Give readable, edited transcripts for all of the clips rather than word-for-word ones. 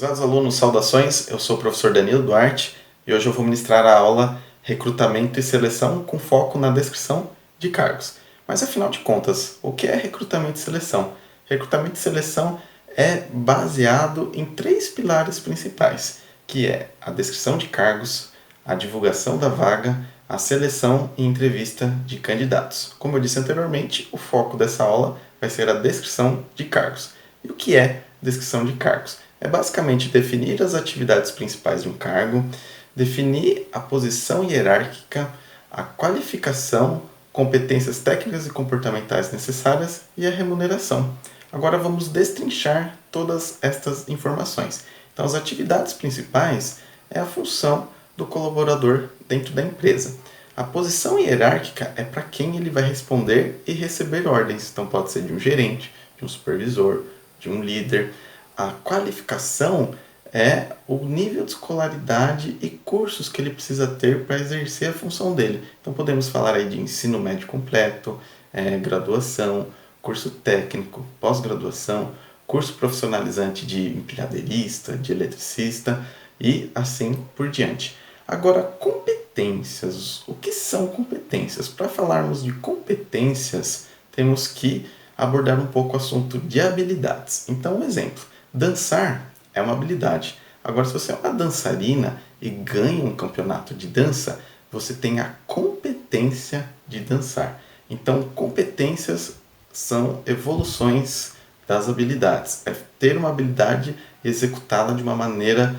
Prezados alunos, saudações, eu sou o professor Danilo Duarte e hoje eu vou ministrar a aula Recrutamento e Seleção com foco na descrição de cargos. Mas afinal de contas, o que é recrutamento e seleção? Recrutamento e seleção é baseado em três pilares principais, que é a descrição de cargos, a divulgação da vaga, a seleção e entrevista de candidatos. Como eu disse anteriormente, o foco dessa aula vai ser a descrição de cargos. E o que é descrição de cargos? É basicamente definir as atividades principais de um cargo, definir a posição hierárquica, a qualificação, competências técnicas e comportamentais necessárias e a remuneração. Agora vamos destrinchar todas estas informações. Então, as atividades principais é a função do colaborador dentro da empresa. A posição hierárquica é para quem ele vai responder e receber ordens. Então, pode ser de um gerente, de um supervisor, de um líder. A qualificação é o nível de escolaridade e cursos que ele precisa ter para exercer a função dele. Então podemos falar aí de ensino médio completo, graduação, curso técnico, pós-graduação, curso profissionalizante de empilhadeirista, de eletricista e assim por diante. Agora, competências. O que são competências? Para falarmos de competências, temos que abordar um pouco o assunto de habilidades. Então, um exemplo. Dançar é uma habilidade. Agora, se você é uma dançarina e ganha um campeonato de dança, você tem a competência de dançar. Então, competências são evoluções das habilidades. É ter uma habilidade e executá-la de uma maneira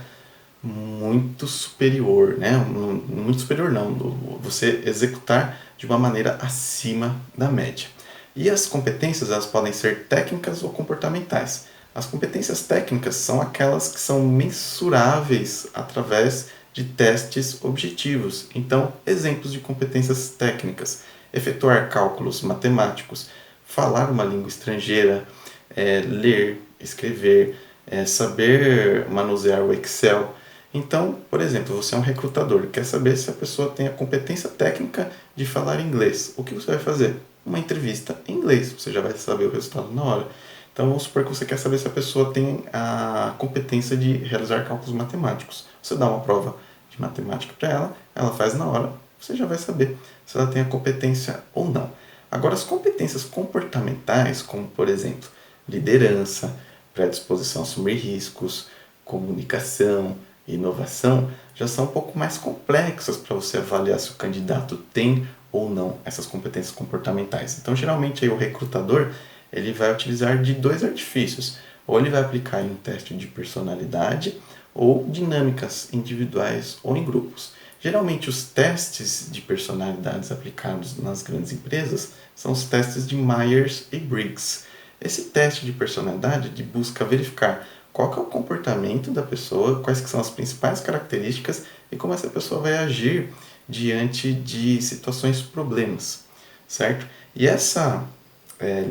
muito superior, né? Muito superior não, você executar de uma maneira acima da média. E as competências, elas podem ser técnicas ou comportamentais. As competências técnicas são aquelas que são mensuráveis através de testes objetivos. Então, exemplos de competências técnicas: efetuar cálculos matemáticos, falar uma língua estrangeira, ler, escrever, saber manusear o Excel. Então, por exemplo, você é um recrutador, quer saber se a pessoa tem a competência técnica de falar inglês. O que você vai fazer? Uma entrevista em inglês, você já vai saber o resultado na hora. Então, vamos supor que você quer saber se a pessoa tem a competência de realizar cálculos matemáticos. Você dá uma prova de matemática para ela, ela faz na hora, você já vai saber se ela tem a competência ou não. Agora, as competências comportamentais, como por exemplo, liderança, predisposição a assumir riscos, comunicação, inovação, já são um pouco mais complexas para você avaliar se o candidato tem ou não essas competências comportamentais. Então, geralmente, aí, o recrutador ele vai utilizar de dois artifícios. Ou ele vai aplicar em um teste de personalidade ou dinâmicas individuais ou em grupos. Geralmente, os testes de personalidades aplicados nas grandes empresas são os testes de Myers e Briggs. Esse teste de personalidade busca verificar qual que é o comportamento da pessoa, quais que são as principais características e como essa pessoa vai agir diante de situações problemas, certo? E essa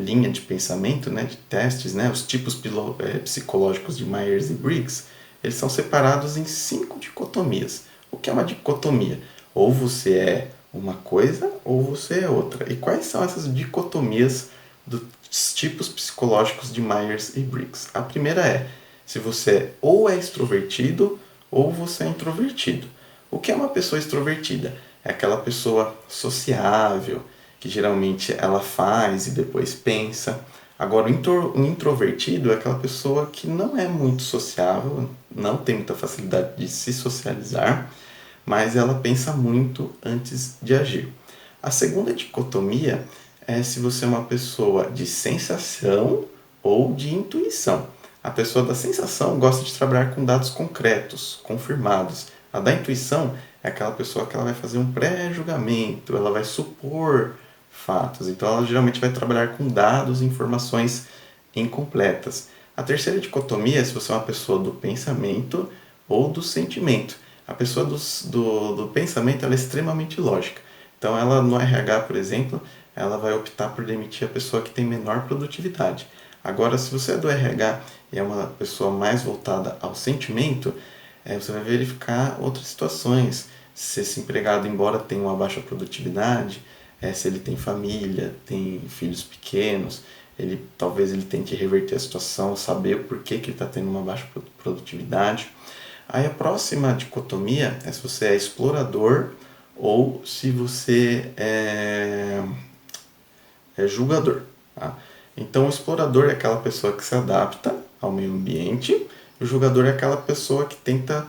linha de pensamento, né, de testes, né, os tipos psicológicos de Myers e Briggs, eles são separados em 5 dicotomias. O que é uma dicotomia? Ou você é uma coisa ou você é outra. E quais são essas dicotomias dos tipos psicológicos de Myers e Briggs? A primeira é se você ou é extrovertido ou você é introvertido. O que é uma pessoa extrovertida? É aquela pessoa sociável, que geralmente ela faz e depois pensa. Agora, o introvertido é aquela pessoa que não é muito sociável, não tem muita facilidade de se socializar, mas ela pensa muito antes de agir. A segunda dicotomia é se você é uma pessoa de sensação ou de intuição. A pessoa da sensação gosta de trabalhar com dados concretos, confirmados. A da intuição é aquela pessoa que ela vai fazer um pré-julgamento, ela vai supor fatos. Então, ela geralmente vai trabalhar com dados e informações incompletas. A terceira dicotomia é se você é uma pessoa do pensamento ou do sentimento. A pessoa do pensamento ela é extremamente lógica. Então, ela no RH, por exemplo, ela vai optar por demitir a pessoa que tem menor produtividade. Agora, se você é do RH e é uma pessoa mais voltada ao sentimento, você vai verificar outras situações. Se esse empregado, embora tenha uma baixa produtividade, se ele tem família, tem filhos pequenos, Talvez ele tente reverter a situação, saber por que ele está tendo uma baixa produtividade. Aí a próxima dicotomia é se você é explorador ou se você é julgador. Tá? Então o explorador é aquela pessoa que se adapta ao meio ambiente, e o julgador é aquela pessoa que tenta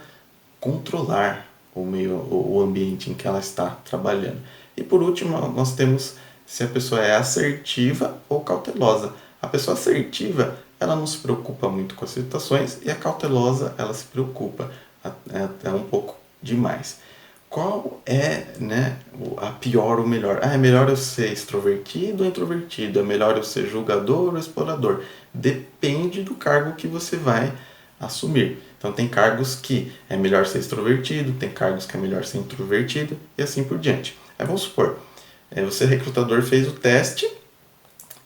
controlar o ambiente em que ela está trabalhando. E por último, nós temos se a pessoa é assertiva ou cautelosa. A pessoa assertiva, ela não se preocupa muito com as situações, e a cautelosa, ela se preocupa até um pouco demais. Qual é, né, a pior ou melhor? É melhor eu ser extrovertido ou introvertido? É melhor eu ser julgador ou explorador? Depende do cargo que você vai assumir. Então tem cargos que é melhor ser extrovertido, tem cargos que é melhor ser introvertido e assim por diante. Vamos supor, você recrutador fez o teste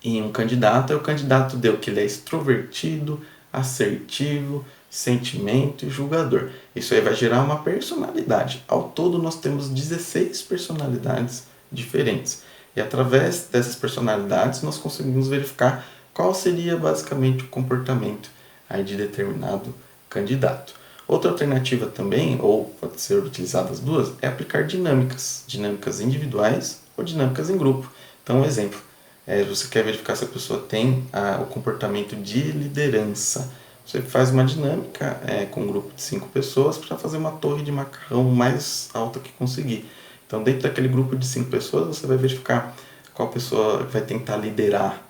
em um candidato, e o candidato deu que ele é extrovertido, assertivo, sentimento e julgador. Isso aí vai gerar uma personalidade. Ao todo nós temos 16 personalidades diferentes. E através dessas personalidades nós conseguimos verificar qual seria basicamente o comportamento aí de determinado candidato. Outra alternativa também, ou pode ser utilizada as duas, é aplicar dinâmicas individuais ou dinâmicas em grupo. Então, um exemplo, você quer verificar se a pessoa tem o comportamento de liderança. Você faz uma dinâmica com um grupo de 5 pessoas para fazer uma torre de macarrão mais alta que conseguir. Então, dentro daquele grupo de 5 pessoas, você vai verificar qual pessoa vai tentar liderar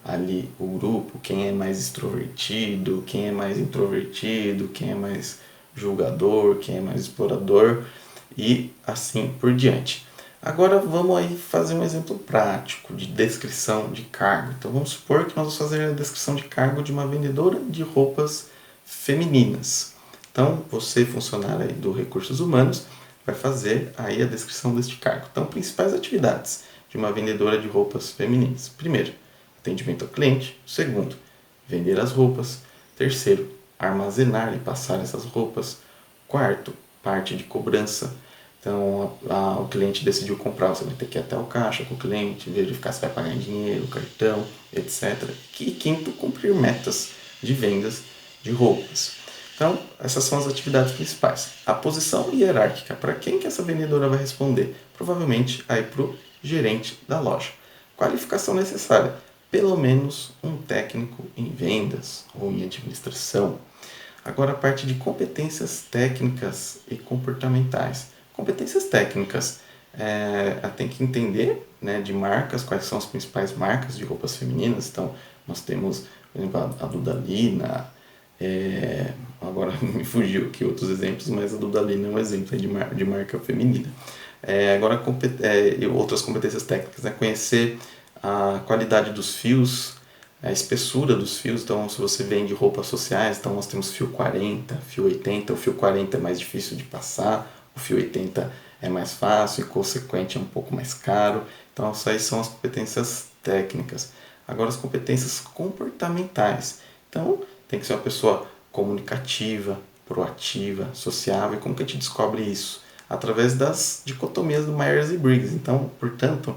ali o grupo, quem é mais extrovertido, quem é mais introvertido, quem é mais julgador, quem é mais explorador e assim por diante. Agora vamos aí fazer um exemplo prático de descrição de cargo. Então vamos supor que nós vamos fazer a descrição de cargo de uma vendedora de roupas femininas. Então você, funcionário aí do Recursos Humanos, vai fazer aí a descrição deste cargo. Então, principais atividades de uma vendedora de roupas femininas. Primeiro, atendimento ao cliente. Segundo, vender as roupas. Terceiro, armazenar e passar essas roupas. Quarto, parte de cobrança. Então, o cliente decidiu comprar, você vai ter que ir até o caixa com o cliente, verificar se vai pagar em dinheiro, cartão, etc. E quinto, cumprir metas de vendas de roupas. Então, essas são as atividades principais. A posição hierárquica, para quem que essa vendedora vai responder? Provavelmente aí para o gerente da loja. Qualificação necessária, pelo menos um técnico em vendas ou em administração. Agora a parte de competências técnicas e comportamentais. Competências técnicas, tem que entender, né, de marcas, quais são as principais marcas de roupas femininas. Então nós temos, por exemplo, a Dudalina, agora me fugiu aqui outros exemplos, mas a Dudalina é um exemplo de marca feminina. Agora outras competências técnicas, conhecer a qualidade dos fios, a espessura dos fios. Então, se você vende roupas sociais, então nós temos fio 40, fio 80. O fio 40 é mais difícil de passar, o fio 80 é mais fácil e, consequente, é um pouco mais caro. Então, essas aí são as competências técnicas. Agora, as competências comportamentais. Então, tem que ser uma pessoa comunicativa, proativa, sociável. E como que a gente descobre isso? Através das dicotomias do Myers e Briggs. Então, portanto,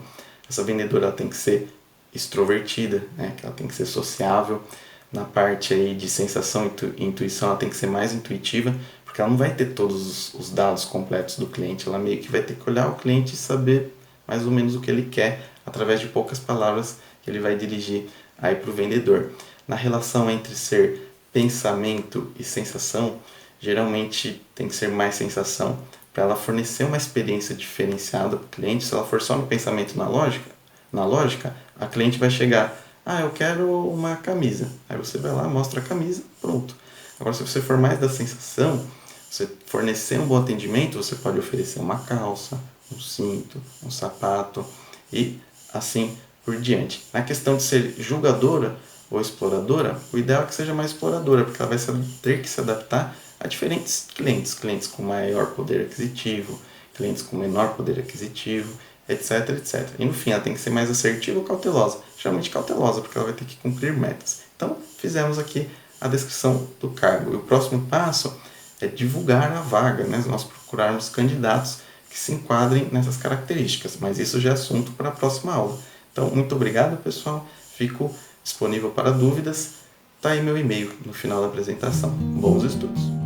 essa vendedora tem que ser extrovertida, né? Que ela tem que ser sociável. Na parte aí de sensação e intuição, ela tem que ser mais intuitiva, porque ela não vai ter todos os dados completos do cliente. Ela meio que vai ter que olhar o cliente e saber mais ou menos o que ele quer, através de poucas palavras que ele vai dirigir aí para o vendedor. Na relação entre ser pensamento e sensação, geralmente tem que ser mais sensação, para ela fornecer uma experiência diferenciada para o cliente. Se ela for só no pensamento na lógica, a cliente vai chegar, eu quero uma camisa. Aí você vai lá, mostra a camisa, pronto. Agora, se você for mais da sensação, você fornecer um bom atendimento, você pode oferecer uma calça, um cinto, um sapato e assim por diante. Na questão de ser julgadora ou exploradora, o ideal é que seja mais exploradora, porque ela vai ter que se adaptar a diferentes clientes com maior poder aquisitivo, clientes com menor poder aquisitivo, etc, etc. E no fim, ela tem que ser mais assertiva ou cautelosa? Geralmente cautelosa, porque ela vai ter que cumprir metas. Então, fizemos aqui a descrição do cargo. E o próximo passo é divulgar a vaga, né? Nós procurarmos candidatos que se enquadrem nessas características, mas isso já é assunto para a próxima aula. Então, muito obrigado, pessoal. Fico disponível para dúvidas. Tá aí meu e-mail no final da apresentação. Bons estudos!